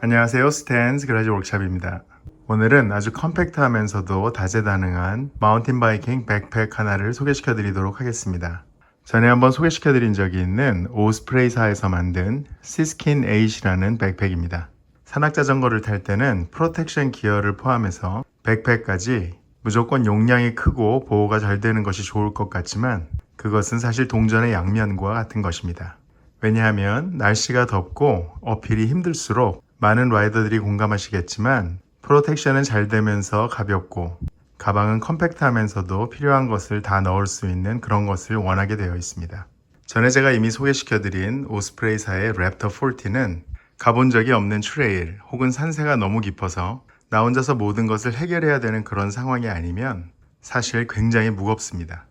안녕하세요. 스탠스 그라지 워크샵입니다. 오늘은 아주 컴팩트하면서도 다재다능한 마운틴 바이킹 백팩 하나를 소개시켜 드리도록 하겠습니다. 전에 한번 소개시켜 드린 적이 있는 오스프레이사에서 만든 시스킨 8이라는 백팩입니다. 산악자전거를 탈 때는 프로텍션 기어를 포함해서 백팩까지 무조건 용량이 크고 보호가 잘 되는 것이 좋을 것 같지만 그것은 사실 동전의 양면과 같은 것입니다. 왜냐하면 날씨가 덥고 어필이 힘들수록 많은 라이더들이 공감하시겠지만 프로텍션은 잘 되면서 가볍고 가방은 컴팩트하면서도 필요한 것을 다 넣을 수 있는 그런 것을 원하게 되어 있습니다. 전에 제가 이미 소개시켜드린 오스프레이사의 랩터 40는 가본 적이 없는 트레일 혹은 산세가 너무 깊어서 나 혼자서 모든 것을 해결해야 되는 그런 상황이 아니면 사실 굉장히 무겁습니다.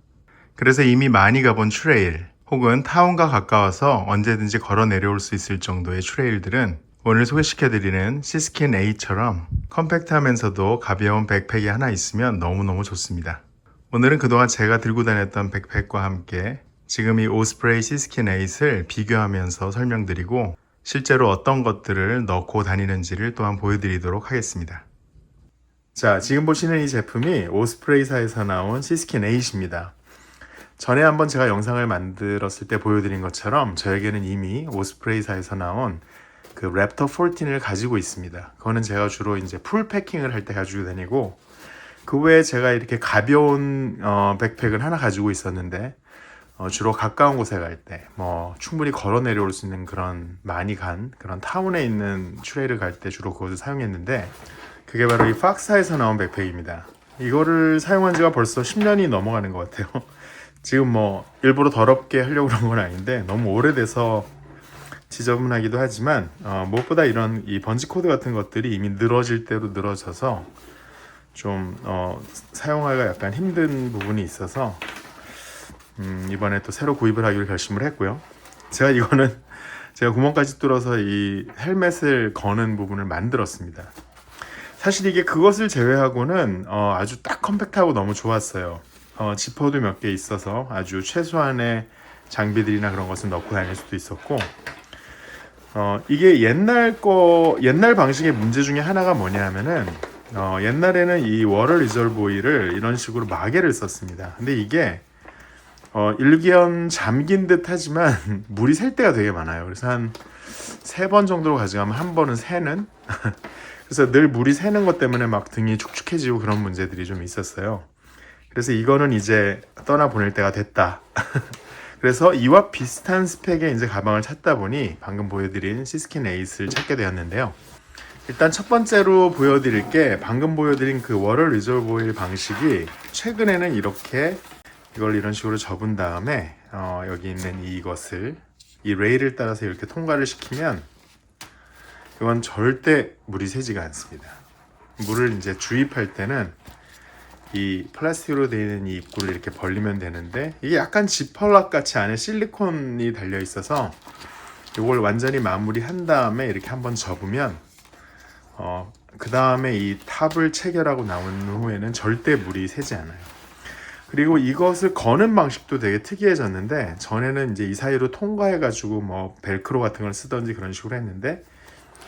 그래서 이미 많이 가본 트레일 혹은 타운과 가까워서 언제든지 걸어 내려올 수 있을 정도의 트레일들은 오늘 소개시켜드리는 시스킨 8처럼 컴팩트하면서도 가벼운 백팩이 하나 있으면 너무너무 좋습니다. 오늘은 그동안 제가 들고 다녔던 백팩과 함께 지금 이 오스프레이 시스킨 8을 비교하면서 설명드리고 실제로 어떤 것들을 넣고 다니는지를 또한 보여드리도록 하겠습니다. 자, 지금 보시는 이 제품이 오스프레이사에서 나온 시스킨 8입니다. 전에 한번 제가 영상을 만들었을 때 보여드린 것처럼 저에게는 이미 오스프레이사에서 나온 그 랩터 14을 가지고 있습니다. 그거는 제가 주로 이제 풀 패킹을 할 때 가지고 다니고 그 외에 제가 이렇게 가벼운 백팩을 하나 가지고 있었는데 주로 가까운 곳에 갈 때 충분히 걸어 내려올 수 있는 그런 많이 간 그런 타운에 있는 트레일을 갈 때 주로 그것을 사용했는데 그게 바로 이 팍사에서 나온 백팩입니다. 이거를 사용한 지가 벌써 10년이 넘어가는 것 같아요. 지금 일부러 더럽게 하려고 그런 건 아닌데 너무 오래돼서 지저분하기도 하지만 무엇보다 이런 이 번지 코드 같은 것들이 이미 늘어질 대로 늘어져서 좀 사용하기가 약간 힘든 부분이 있어서 이번에 또 새로 구입을 하기로 결심을 했고요. 제가 구멍까지 뚫어서 이 헬멧을 거는 부분을 만들었습니다. 사실 이게 그것을 제외하고는 아주 딱 컴팩트하고 너무 좋았어요. 지퍼도 몇 개 있어서 아주 최소한의 장비들이나 그런 것을 넣고 다닐 수도 있었고 이게 옛날 방식의 문제 중에 하나가 뭐냐 하면은 옛날에는 이 워터 리저브 오일을 이런 식으로 마개를 썼습니다. 근데 이게 일견 잠긴 듯 하지만 물이 셀 때가 되게 많아요. 그래서 한 3번 정도로 가져가면 한 번은 새는 그래서 늘 물이 새는 것 때문에 막 등이 축축해지고 그런 문제들이 좀 있었어요. 그래서 이거는 이제 떠나보낼 때가 됐다. 그래서 이와 비슷한 스펙의 이제 가방을 찾다 보니 방금 보여드린 시스킨 8을 찾게 되었는데요. 일단 첫 번째로 보여드릴 게 방금 보여드린 그 워터 리저브 오일 방식이 최근에는 이걸 이런 식으로 접은 다음에 여기 있는 이것을 이 레일을 따라서 이렇게 통과를 시키면 이건 절대 물이 새지가 않습니다. 물을 이제 주입할 때는 이 플라스틱으로 되어 있는 이 입구를 이렇게 벌리면 되는데 이게 약간 지퍼락 같이 안에 실리콘이 달려 있어서 이걸 완전히 마무리한 다음에 이렇게 한번 접으면 그 다음에 이 탑을 체결하고 나온 후에는 절대 물이 새지 않아요. 그리고 이것을 거는 방식도 되게 특이해졌는데 전에는 이제 이 사이로 통과해가지고 벨크로 같은 걸 쓰던지 그런 식으로 했는데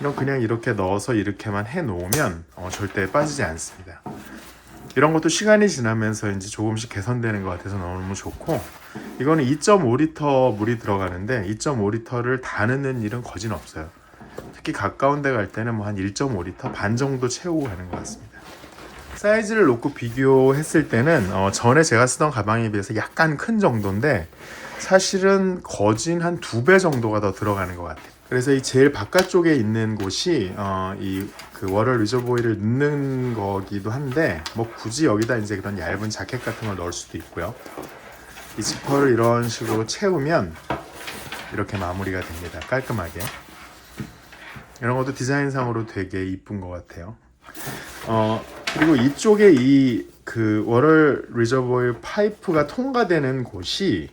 이건 그냥 이렇게 넣어서 이렇게만 해 놓으면 절대 빠지지 않습니다. 이런 것도 시간이 지나면서 이제 조금씩 개선되는 것 같아서 너무 좋고 이거는 2.5리터 물이 들어가는데 2.5리터를 다 넣는 일은 거진 없어요. 특히 가까운 데 갈 때는 한 1.5리터 반 정도 채우고 가는 것 같습니다. 사이즈를 놓고 비교했을 때는 전에 제가 쓰던 가방에 비해서 약간 큰 정도인데 사실은 거진 한 2배 정도가 더 들어가는 것 같아요. 그래서 이 제일 바깥쪽에 있는 곳이 이 그 워터 리저브 오일을 넣는 거기도 한데 굳이 여기다 이제 그런 얇은 자켓 같은 걸 넣을 수도 있고요. 이 지퍼를 이런 식으로 채우면 이렇게 마무리가 됩니다. 깔끔하게. 이런 것도 디자인상으로 되게 이쁜 것 같아요. 그리고 이쪽에 이 그 워터 리저브 오일 파이프가 통과되는 곳이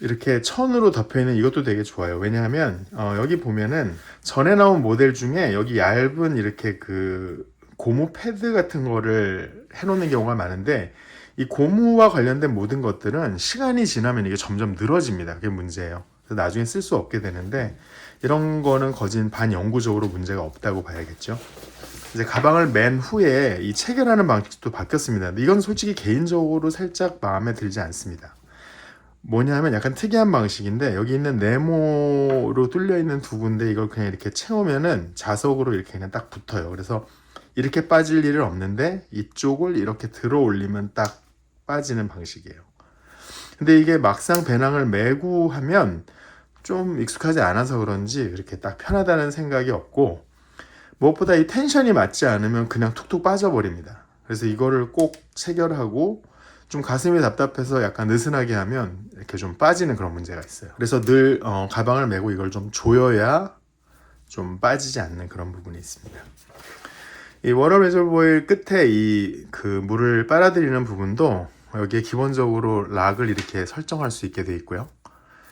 이렇게 천으로 덮여있는 이것도 되게 좋아요. 왜냐하면 여기 보면은 전에 나온 모델 중에 여기 얇은 이렇게 그 고무 패드 같은 거를 해놓는 경우가 많은데 이 고무와 관련된 모든 것들은 시간이 지나면 이게 점점 늘어집니다. 그게 문제예요. 그래서 나중에 쓸 수 없게 되는데 이런 거는 거진 반영구적으로 문제가 없다고 봐야겠죠. 이제 가방을 맨 후에 이 체결하는 방식도 바뀌었습니다. 근데 이건 솔직히 개인적으로 살짝 마음에 들지 않습니다. 뭐냐면 약간 특이한 방식인데 여기 있는 네모로 뚫려 있는 두 군데 이걸 그냥 이렇게 채우면은 자석으로 이렇게 그냥 딱 붙어요. 그래서 이렇게 빠질 일은 없는데 이쪽을 이렇게 들어 올리면 딱 빠지는 방식이에요. 근데 이게 막상 배낭을 메고 하면 좀 익숙하지 않아서 그런지 이렇게 딱 편하다는 생각이 없고, 무엇보다 이 텐션이 맞지 않으면 그냥 툭툭 빠져버립니다. 그래서 이거를 꼭 체결하고 좀 가슴이 답답해서 약간 느슨하게 하면 이렇게 좀 빠지는 그런 문제가 있어요. 그래서 늘 가방을 메고 이걸 좀 조여야 좀 빠지지 않는 그런 부분이 있습니다. 이 워터 레저보일 끝에 이 그 물을 빨아들이는 부분도 여기에 기본적으로 락을 이렇게 설정할 수 있게 되어 있고요.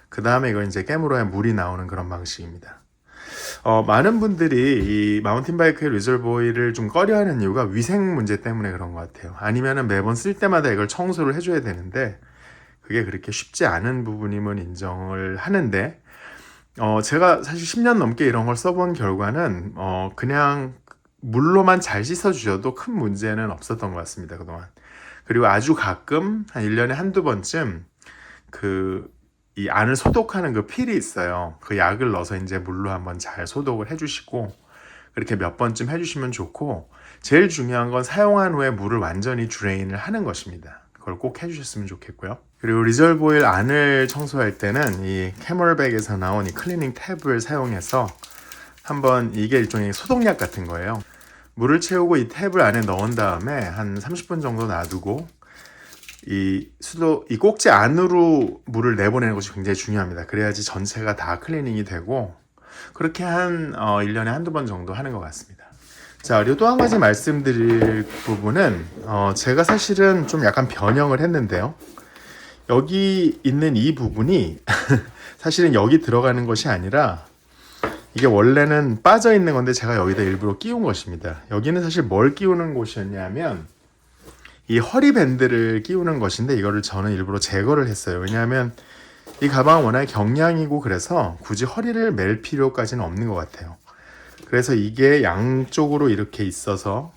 그 다음에 이거 이제 깨물어야 물이 나오는 그런 방식입니다. 많은 분들이 이 마운틴바이크의 리저보일을 좀 꺼려하는 이유가 위생 문제 때문에 그런 것 같아요. 아니면은 매번 쓸 때마다 이걸 청소를 해줘야 되는데 그게 그렇게 쉽지 않은 부분임은 인정을 하는데, 제가 사실 10년 넘게 이런 걸 써본 결과는 그냥 물로만 잘 씻어주셔도 큰 문제는 없었던 것 같습니다, 그동안. 그리고 아주 가끔 한 1년에 한두 번쯤 이 안을 소독하는 그 필이 있어요. 그 약을 넣어서 이제 물로 한번 잘 소독을 해주시고, 그렇게 몇 번쯤 해주시면 좋고, 제일 중요한 건 사용한 후에 물을 완전히 드레인을 하는 것입니다. 그걸 꼭 해주셨으면 좋겠고요. 그리고 리저보일 안을 청소할 때는 이 캐멀백에서 나온 이 클리닝 탭을 사용해서 한번, 이게 일종의 소독약 같은 거예요. 물을 채우고 이 탭을 안에 넣은 다음에 한 30분 정도 놔두고 이 꼭지 안으로 물을 내보내는 것이 굉장히 중요합니다. 그래야지 전체가 다 클리닝이 되고, 그렇게 한 1년에 한두 번 정도 하는 것 같습니다. 자, 그리고 또 한 가지 말씀드릴 부분은 제가 사실은 좀 약간 변형을 했는데요. 여기 있는 이 부분이 사실은 여기 들어가는 것이 아니라 이게 원래는 빠져 있는 건데 제가 여기다 일부러 끼운 것입니다. 여기는 사실 뭘 끼우는 곳이었냐면 이 허리밴드를 끼우는 것인데, 이거를 저는 일부러 제거를 했어요. 왜냐하면 이 가방은 워낙에 경량이고 그래서 굳이 허리를 멜 필요까지는 없는 것 같아요. 그래서 이게 양쪽으로 이렇게 있어서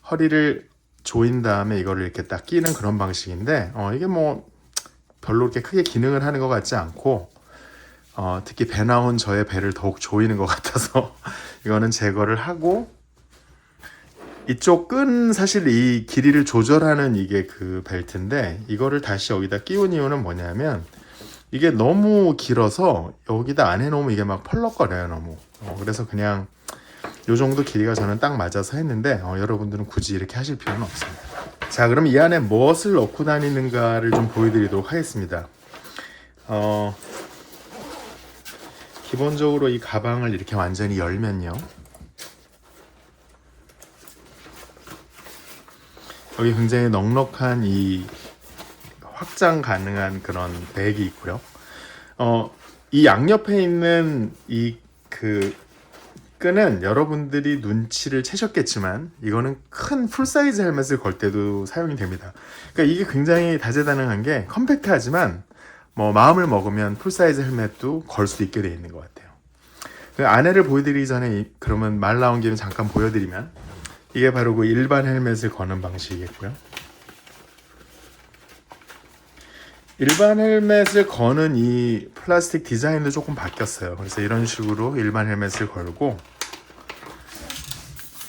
허리를 조인 다음에 이거를 이렇게 딱 끼는 그런 방식인데, 이게 뭐 별로 그렇게 크게 기능을 하는 것 같지 않고, 특히 배 나온 저의 배를 더욱 조이는 것 같아서 이거는 제거를 하고, 이쪽 끈 사실 이 길이를 조절하는 이게 그 벨트인데, 이거를 다시 여기다 끼운 이유는 뭐냐면 이게 너무 길어서 여기다 안 해놓으면 이게 막 펄럭거려요, 너무. 그래서 그냥 요 정도 길이가 저는 딱 맞아서 했는데, 여러분들은 굳이 이렇게 하실 필요는 없습니다. 자, 그럼 이 안에 무엇을 넣고 다니는가를 좀 보여드리도록 하겠습니다. 기본적으로 이 가방을 이렇게 완전히 열면요, 여기 굉장히 넉넉한 이 확장 가능한 그런 백이 있고요. 이 양옆에 있는 이 끈은 여러분들이 눈치를 채셨겠지만 이거는 큰 풀사이즈 헬멧을 걸 때도 사용이 됩니다. 그러니까 이게 굉장히 다재다능한 게 컴팩트하지만 뭐 마음을 먹으면 풀사이즈 헬멧도 걸 수 있게 되어 있는 것 같아요. 그 안에를 보여드리기 전에 그러면 말 나온 김에 잠깐 보여드리면, 이게 바로 그 일반 헬멧을 거는 방식이겠고요. 일반 헬멧을 거는 이 플라스틱 디자인도 조금 바뀌었어요. 그래서 이런 식으로 일반 헬멧을 걸고,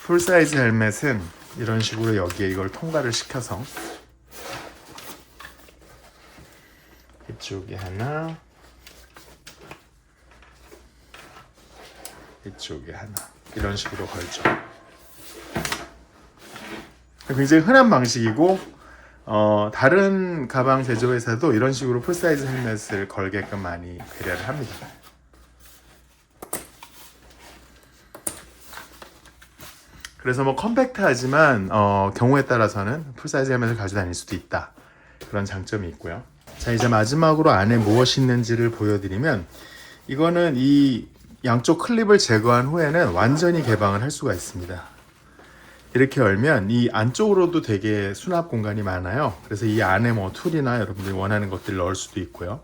풀사이즈 헬멧은 이런 식으로 여기에 이걸 통과를 시켜서 이쪽에 하나, 이쪽에 하나, 이런 식으로 걸죠. 굉장히 흔한 방식이고, 다른 가방 제조회사도 이런 식으로 풀사이즈 헬멧을 걸게끔 많이 배려를 합니다. 그래서 뭐 컴팩트하지만 경우에 따라서는 풀사이즈 헬멧을 가지고 다닐 수도 있다, 그런 장점이 있고요. 자, 이제 마지막으로 안에 무엇이 있는지를 보여드리면, 이거는 이 양쪽 클립을 제거한 후에는 완전히 개방을 할 수가 있습니다. 이렇게 열면 이 안쪽으로도 되게 수납 공간이 많아요. 그래서 이 안에 뭐 툴이나 여러분들이 원하는 것들을 넣을 수도 있고요.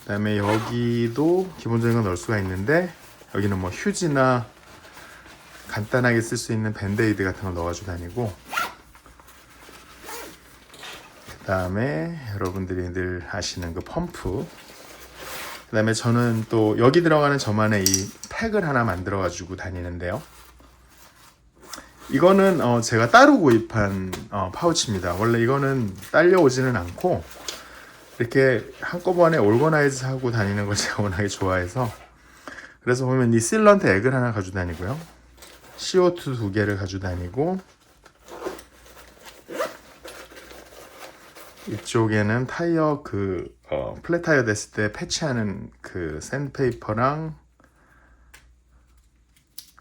그다음에 여기도 기본적인 건 넣을 수가 있는데 여기는 뭐 휴지나 간단하게 쓸 수 있는 밴드에이드 같은 걸 넣어가지고 다니고, 그 다음에 여러분들이 늘 아시는 그 펌프, 그 다음에 저는 또 여기 들어가는 저만의 이 팩을 하나 만들어 가지고 다니는데요. 이거는 제가 따로 구입한 파우치입니다. 원래 이거는 딸려오지는 않고 이렇게 한꺼번에 올거나이즈 하고 다니는 걸 제가 워낙에 좋아해서, 그래서 보면 이 실런트 액을 하나 가지고 다니고요, CO2 2개를 가지고 다니고, 이쪽에는 타이어 플랫 타이어 됐을 때 패치하는 그 샌드페이퍼랑,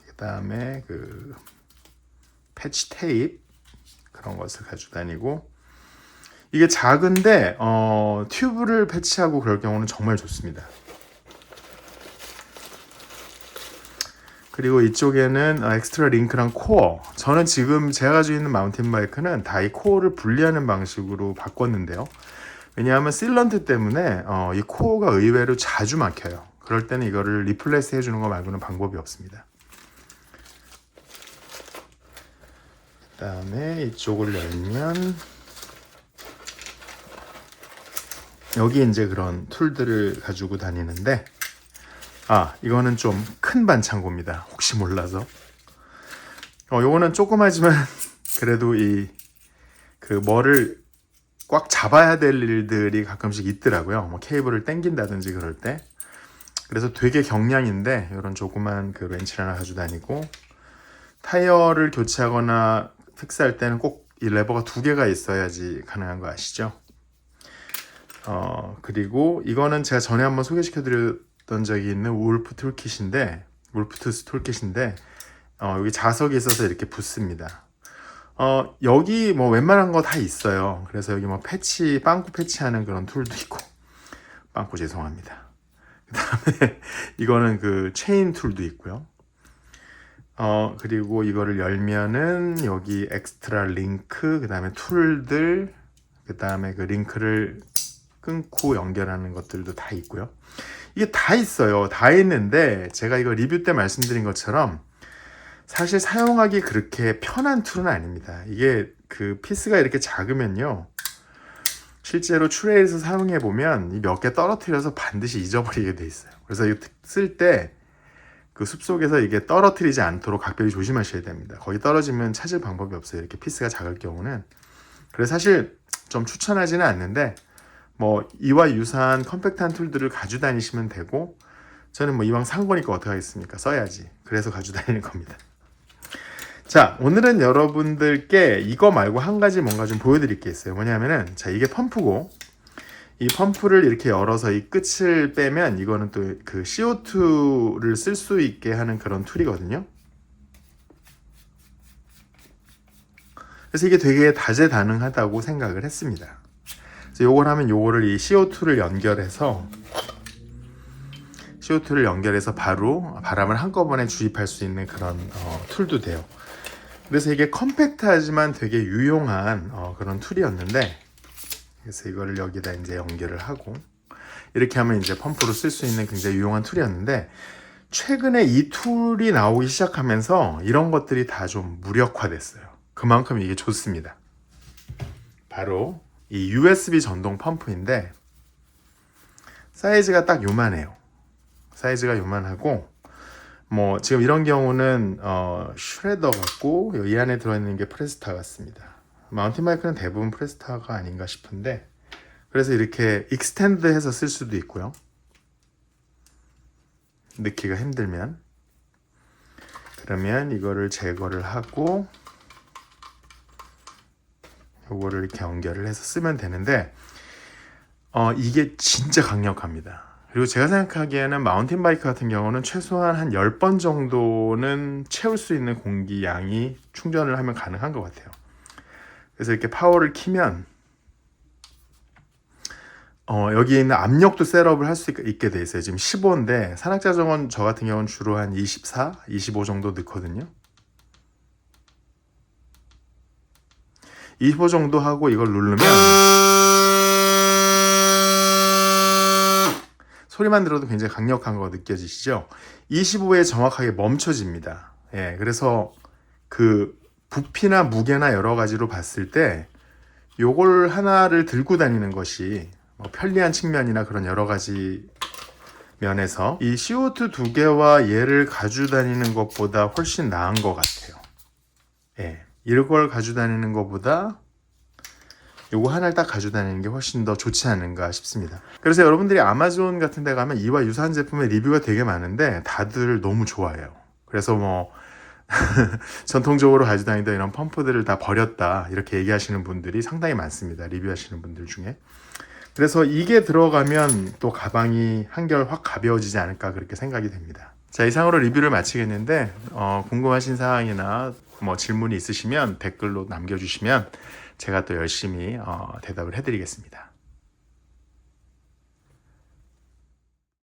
그 다음에 그 패치 테이프, 그런 것을 가지고 다니고, 이게 작은데 튜브를 패치하고 그럴 경우는 정말 좋습니다. 그리고 이쪽에는 엑스트라 링크랑 코어, 저는 지금 제가 가지고 있는 마운틴 바이크는 다 이 코어를 분리하는 방식으로 바꿨는데요. 왜냐하면 실런트 때문에 이 코어가 의외로 자주 막혀요. 그럴 때는 이거를 리플레이스 해주는 거 말고는 방법이 없습니다. 그 다음에 이쪽을 열면 여기 이제 그런 툴들을 가지고 다니는데, 이거는 좀 큰 반창고입니다. 혹시 몰라서. 요거는 조그마지만 그래도 뭐를 꽉 잡아야 될 일들이 가끔씩 있더라고요. 뭐 케이블을 당긴다든지 그럴 때. 그래서 되게 경량인데 이런 조그만 그 렌치를 하나 가지고 다니고, 타이어를 교체하거나 픽스할 때는 꼭 이 레버가 2개가 있어야지 가능한 거 아시죠? 그리고 이거는 제가 전에 한번 소개시켜 드렸던 적이 있는 울프 투스 툴킷인데, 여기 자석이 있어서 이렇게 붙습니다. 여기 뭐 웬만한 거 다 있어요. 그래서 여기 뭐 빵꾸 패치하는 그런 툴도 있고, 빵꾸 죄송합니다. 그 다음에 이거는 그 체인 툴도 있고요. 그리고 이거를 열면은 여기 엑스트라 링크, 그 다음에 툴들, 그 다음에 그 링크를 끊고 연결하는 것들도 다 있고요. 이게 다 있어요. 다 있는데 제가 이거 리뷰 때 말씀드린 것처럼 사실 사용하기 그렇게 편한 툴은 아닙니다. 이게 그 피스가 이렇게 작으면요, 실제로 트레일에서 사용해 보면 몇 개 떨어뜨려서 반드시 잊어버리게 돼 있어요. 그래서 이거 쓸 때 그 숲속에서 이게 떨어뜨리지 않도록 각별히 조심하셔야 됩니다. 거기 떨어지면 찾을 방법이 없어요. 이렇게 피스가 작을 경우는. 그래서 사실 좀 추천하지는 않는데, 뭐 이와 유사한 컴팩트한 툴들을 가지고 다니시면 되고, 저는 뭐 이왕 산 거니까 어떡하겠습니까? 써야지. 그래서 가지고 다니는 겁니다. 자, 오늘은 여러분들께 이거 말고 한 가지 뭔가 좀 보여드릴 게 있어요. 뭐냐면은, 자, 이게 펌프고, 이 펌프를 이렇게 열어서 이 끝을 빼면 이거는 또 그 CO2를 쓸 수 있게 하는 그런 툴이거든요. 그래서 이게 되게 다재다능하다고 생각을 했습니다. 그래서 요걸 하면 요거를 이 CO2를 연결해서 바로 바람을 한꺼번에 주입할 수 있는 그런 툴도 돼요. 그래서 이게 컴팩트하지만 되게 유용한 그런 툴이었는데, 그래서 이거를 여기다 이제 연결을 하고 이렇게 하면 이제 펌프로 쓸 수 있는 굉장히 유용한 툴이었는데, 최근에 이 툴이 나오기 시작하면서 이런 것들이 다 좀 무력화됐어요. 그만큼 이게 좋습니다. 바로 이 USB 전동 펌프인데, 사이즈가 딱 요만해요. 사이즈가 요만하고, 뭐 지금 이런 경우는 슈레더 같고, 이 안에 들어있는 게 프레스타 같습니다. 마운틴 바이크는 대부분 프레스타가 아닌가 싶은데, 그래서 이렇게 익스텐드 해서 쓸 수도 있고요. 넣기가 힘들면. 그러면 이거를 제거를 하고 요거를 이렇게 연결을 해서 쓰면 되는데, 이게 진짜 강력합니다. 그리고 제가 생각하기에는 마운틴 바이크 같은 경우는 최소한 한 10번 정도는 채울 수 있는 공기 양이 충전을 하면 가능한 것 같아요. 그래서 이렇게 파워를 키면 여기에 있는 압력도 셋업을 할 수 있게 돼 있어요. 지금 15인데 산악자전거 저 같은 경우는 주로 한 24, 25 정도 넣거든요. 25 정도 하고 이걸 누르면 소리만 들어도 굉장히 강력한 거 느껴지시죠? 25에 정확하게 멈춰집니다. 예, 그래서 그 부피나 무게나 여러 가지로 봤을 때 요걸 하나를 들고 다니는 것이 뭐 편리한 측면이나 그런 여러 가지 면에서 이 CO2 두 개와 얘를 가지고 다니는 것보다 훨씬 나은 것 같아요. 예, 이걸 가지고 다니는 것보다 요거 하나를 딱 가지고 다니는 게 훨씬 더 좋지 않은가 싶습니다. 그래서 여러분들이 아마존 같은 데 가면 이와 유사한 제품의 리뷰가 되게 많은데 다들 너무 좋아해요. 그래서 뭐 전통적으로 가지고 다니던 이런 펌프들을 다 버렸다 이렇게 얘기하시는 분들이 상당히 많습니다. 리뷰하시는 분들 중에. 그래서 이게 들어가면 또 가방이 한결 확 가벼워지지 않을까 그렇게 생각이 됩니다. 자, 이상으로 리뷰를 마치겠는데 궁금하신 사항이나 뭐 질문이 있으시면 댓글로 남겨주시면 제가 또 열심히 대답을 해드리겠습니다.